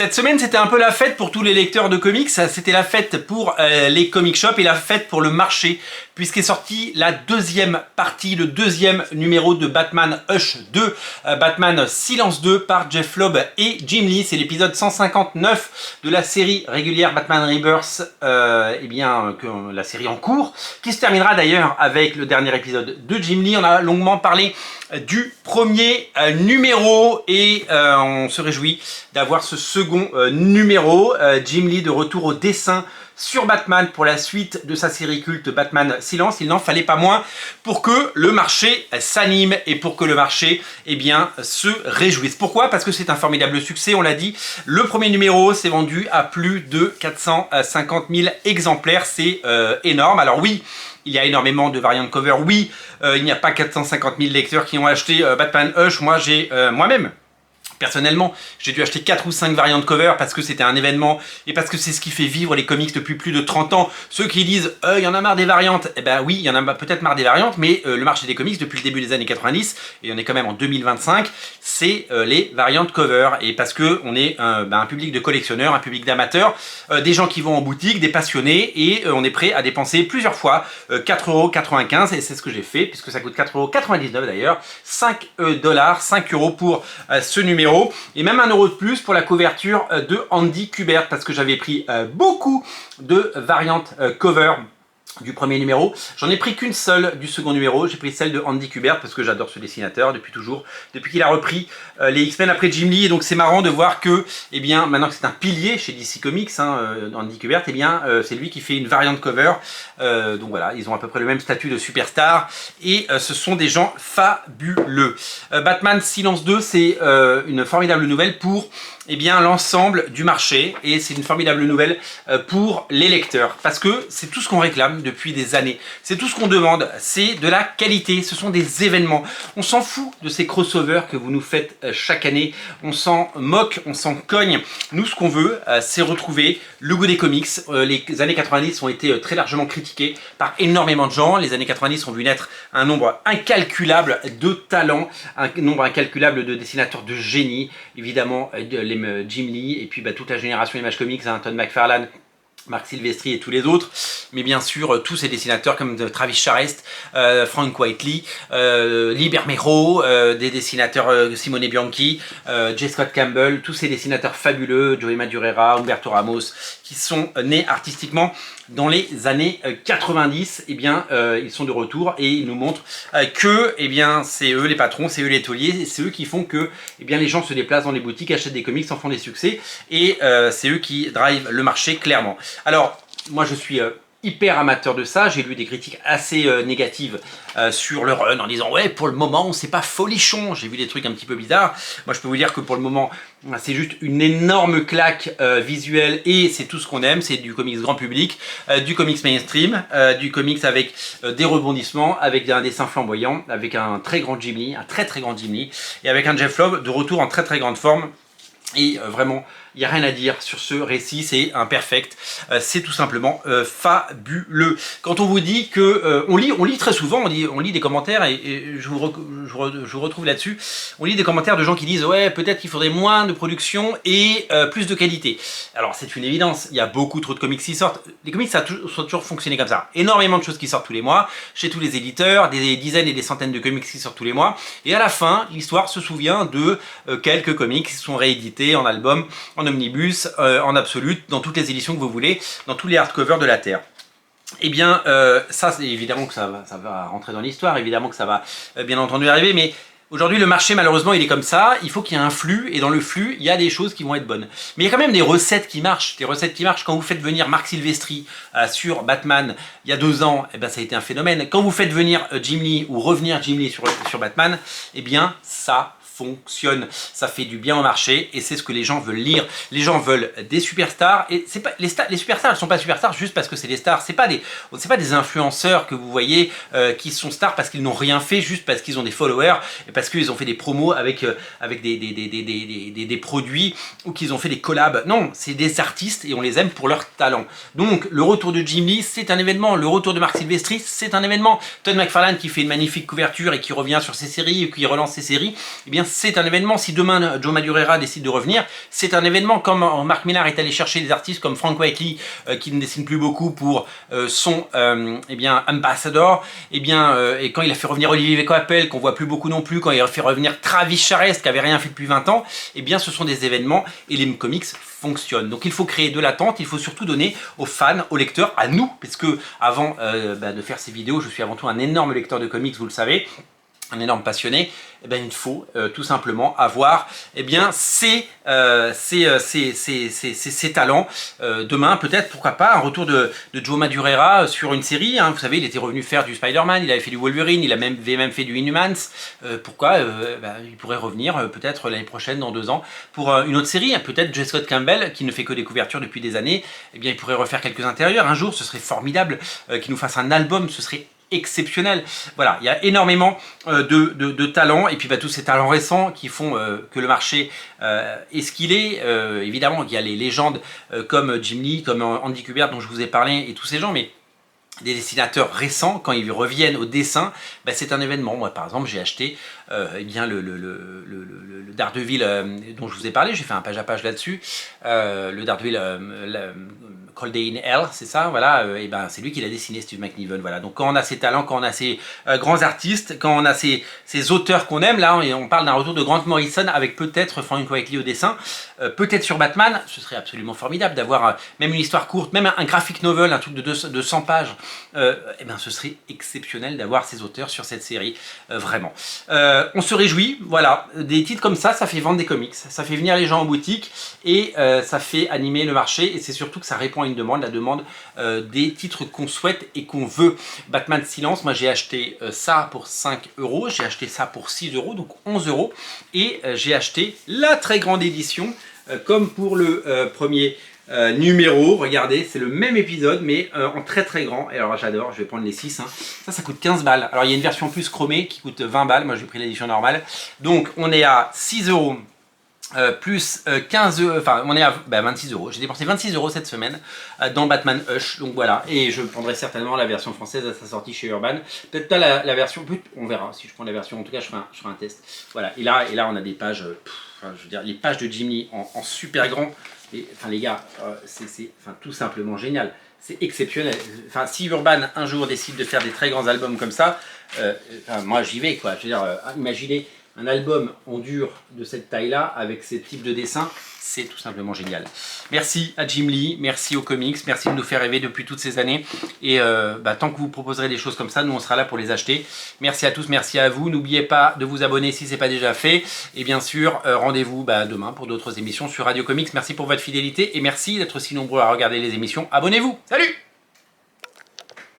Cette semaine, c'était un peu la fête pour tous les lecteurs de comics. C'était la fête pour les comic shops et la fête pour le marché, puisqu'est sorti la deuxième partie, le deuxième numéro de Batman Hush 2, Batman Silence 2 par Jeph Loeb et Jim Lee. C'est l'épisode 159 de la série régulière Batman Rebirth, la série en cours, qui se terminera d'ailleurs avec le dernier épisode de Jim Lee. On a longuement parlé du premier numéro et on se réjouit d'avoir ce second numéro. Jim Lee de retour au dessin sur Batman pour la suite de sa série culte Batman Silence. Il n'en fallait pas moins pour que le marché s'anime et pour que le marché se réjouisse. Pourquoi? Parce que c'est un formidable succès, on l'a dit. Le premier numéro s'est vendu à plus de 450 000 exemplaires. C'est énorme. Alors oui, il y a énormément de variantes cover. Oui, il n'y a pas 450 000 lecteurs qui ont acheté Batman Hush. Moi, j'ai moi-même, personnellement, j'ai dû acheter 4 ou 5 variantes cover parce que c'était un événement et parce que c'est ce qui fait vivre les comics depuis plus de 30 ans. Ceux qui disent il y en a marre des variantes, eh ben oui, il y en a peut-être marre des variantes, mais le marché des comics depuis le début des années 90, et on est quand même en 2025, c'est les variantes cover. Et parce que on est un public de collectionneurs, un public d'amateurs, des gens qui vont en boutique, des passionnés, et on est prêt à dépenser plusieurs fois 4,95 €, et c'est ce que j'ai fait, puisque ça coûte 4,99 € d'ailleurs, 5 $, 5 € pour ce numéro. Et même 1 € de plus pour la couverture de Andy Kubert, parce que j'avais pris beaucoup de variantes cover du premier numéro. J'en ai pris qu'une seule du second numéro. J'ai pris celle de Andy Kubert parce que j'adore ce dessinateur depuis toujours, depuis qu'il a repris les X-Men après Jim Lee. Et donc c'est marrant de voir que, maintenant que c'est un pilier chez DC Comics, Andy Kubert, c'est lui qui fait une variante cover. Donc voilà, ils ont à peu près le même statut de superstar et ce sont des gens fabuleux. Batman Silence 2, c'est une formidable nouvelle pour l'ensemble du marché, et c'est une formidable nouvelle pour les lecteurs, parce que c'est tout ce qu'on réclame depuis des années, c'est tout ce qu'on demande, c'est de la qualité, ce sont des événements. On s'en fout de ces crossovers que vous nous faites chaque année, on s'en moque, on s'en cogne. Nous, ce qu'on veut, c'est retrouver le goût des comics. Les années 90 ont été très largement critiquées par énormément de gens. Les années 90 ont vu naître un nombre incalculable de talents, un nombre incalculable de dessinateurs de génie, évidemment Jim Lee et puis toute la génération Image Comics, Todd McFarlane, Marc Silvestri et tous les autres, mais bien sûr tous ces dessinateurs comme Travis Charest, Frank Whiteley, Lee Bermejo, des dessinateurs Simone Bianchi, J. Scott Campbell, tous ces dessinateurs fabuleux, Joey Madureira, Humberto Ramos, qui sont nés artistiquement dans les années 90, ils sont de retour et ils nous montrent que c'est eux les patrons, c'est eux les tauliers, c'est eux qui font que les gens se déplacent dans les boutiques, achètent des comics, en font des succès, et c'est eux qui drivent le marché clairement. Alors, moi je suis hyper amateur de ça, j'ai lu des critiques assez négatives sur le run en disant ouais, pour le moment c'est pas folichon. J'ai vu des trucs un petit peu bizarres. Moi je peux vous dire que pour le moment c'est juste une énorme claque visuelle, et c'est tout ce qu'on aime. C'est du comics grand public, du comics mainstream, du comics avec des rebondissements, avec un dessin flamboyant, avec un très grand Jim Lee, un très grand Jim Lee, et avec un Jeph Loeb de retour en très grande forme. Et vraiment, il n'y a rien à dire sur ce récit, c'est un perfect, c'est tout simplement fabuleux. Quand on vous dit que, on lit très souvent, on lit des commentaires, et je vous retrouve là-dessus, on lit des commentaires de gens qui disent ouais, peut-être qu'il faudrait moins de production et plus de qualité. Alors c'est une évidence, il y a beaucoup trop de comics qui sortent. Les comics ça a toujours fonctionné comme ça, énormément de choses qui sortent tous les mois, chez tous les éditeurs, des dizaines et des centaines de comics qui sortent tous les mois, et à la fin, l'histoire se souvient de quelques comics qui sont réédités en album, en omnibus, en absolute, dans toutes les éditions que vous voulez, dans tous les hardcovers de la Terre. Ça, c'est évidemment que ça va rentrer dans l'histoire, évidemment que ça va bien entendu arriver, mais aujourd'hui, le marché, malheureusement, il est comme ça. Il faut qu'il y ait un flux, et dans le flux, il y a des choses qui vont être bonnes. Mais il y a quand même des recettes qui marchent. Des recettes qui marchent. Quand vous faites venir Marc Silvestri sur Batman il y a 2 ans, ça a été un phénomène. Quand vous faites venir Jim Lee ou revenir Jim Lee sur Batman, ça fonctionne, ça fait du bien au marché, et c'est ce que les gens veulent lire. Les gens veulent des superstars, et c'est pas les superstars, elles sont pas superstars juste parce que c'est des stars. C'est pas des influenceurs que vous voyez qui sont stars parce qu'ils n'ont rien fait, juste parce qu'ils ont des followers et parce qu'ils ont fait des promos avec des produits, ou qu'ils ont fait des collabs. Non, c'est des artistes et on les aime pour leur talent. Donc le retour de Jim Lee, c'est un événement. Le retour de Marc Silvestri, c'est un événement. Todd McFarlane qui fait une magnifique couverture et qui revient sur ses séries, et qui relance ses séries, c'est un événement. Si demain Joe Madureira décide de revenir, c'est un événement. Comme Mark Millar est allé chercher des artistes comme Frank Whiteley, qui ne dessine plus beaucoup, pour son eh bien, ambassador, eh bien, et quand il a fait revenir Olivier Coppel, qu'on voit plus beaucoup non plus, quand il a fait revenir Travis Charest, qui avait rien fait depuis 20 ans, eh bien, ce sont des événements et les comics fonctionnent. Donc il faut créer de l'attente, il faut surtout donner aux fans, aux lecteurs, à nous, parce que avant de faire ces vidéos, je suis avant tout un énorme lecteur de comics, vous le savez, un énorme passionné. Eh bien, il faut tout simplement avoir eh bien, ces talents. Demain, peut-être, pourquoi pas, un retour de Joe Madureira sur une série. Hein. Vous savez, il était revenu faire du Spider-Man, il avait fait du Wolverine, il avait même fait du Inhumans. Pourquoi il pourrait revenir peut-être l'année prochaine, dans 2 ans, pour une autre série. Peut-être J. Scott Campbell, qui ne fait que des couvertures depuis des années, eh bien, il pourrait refaire quelques intérieurs. Un jour, ce serait formidable qu'il nous fasse un album, ce serait exceptionnel. Voilà, il y a énormément de talents, et puis tous ces talents récents qui font que le marché est ce qu'il est. Évidemment, il y a les légendes comme Jim Lee, comme Andy Kubert dont je vous ai parlé, et tous ces gens, mais des dessinateurs récents, quand ils reviennent au dessin, c'est un événement. Moi, par exemple, j'ai acheté eh bien, le Daredevil dont je vous ai parlé, j'ai fait un page à page là-dessus, le Daredevil Cold Day in Hell, c'est ça, voilà, et c'est lui qui l'a dessiné, Steve McNiven, voilà. Donc quand on a ces talents, quand on a ces grands artistes, quand on a ces auteurs qu'on aime, là, on parle d'un retour de Grant Morrison avec peut-être Frank Whiteley au dessin, peut-être sur Batman, ce serait absolument formidable d'avoir même une histoire courte, même un graphic novel, un truc de 100 pages, ce serait exceptionnel d'avoir ces auteurs sur cette série, vraiment. On se réjouit, voilà, des titres comme ça fait vendre des comics, ça fait venir les gens en boutique, et ça fait animer le marché, et c'est surtout que ça répond à une demande, la demande des titres qu'on souhaite et qu'on veut. Batman Silence, moi j'ai acheté ça pour 5 €, j'ai acheté ça pour 6 €, donc 11 €, et j'ai acheté la très grande édition, comme pour le premier numéro. Regardez, c'est le même épisode, mais en très très grand, et alors j'adore, je vais prendre les 6, hein. Ça coûte 15 balles, alors il y a une version plus chromée qui coûte 20 balles, moi j'ai pris l'édition normale, donc on est à 6 €. Plus 15 €, enfin on est à 26 €. J'ai dépensé 26 € cette semaine dans Batman Hush, donc voilà. Et je prendrai certainement la version française à sa sortie chez Urban. Peut-être pas la version, on verra si je prends la version, en tout cas je ferai un test. Voilà, et là on a des pages, je veux dire, les pages de Jim Lee en super grand. Et, enfin les gars, c'est tout simplement génial. C'est exceptionnel. Enfin, si Urban un jour décide de faire des très grands albums comme ça, moi j'y vais quoi. Je veux dire, imaginez un album en dur de cette taille-là, avec ces types de dessins, c'est tout simplement génial. Merci à Jim Lee, merci aux comics, merci de nous faire rêver depuis toutes ces années. Et tant que vous proposerez des choses comme ça, nous on sera là pour les acheter. Merci à tous, merci à vous. N'oubliez pas de vous abonner si ce n'est pas déjà fait. Et bien sûr, rendez-vous demain pour d'autres émissions sur Radio Comics. Merci pour votre fidélité et merci d'être si nombreux à regarder les émissions. Abonnez-vous. Salut!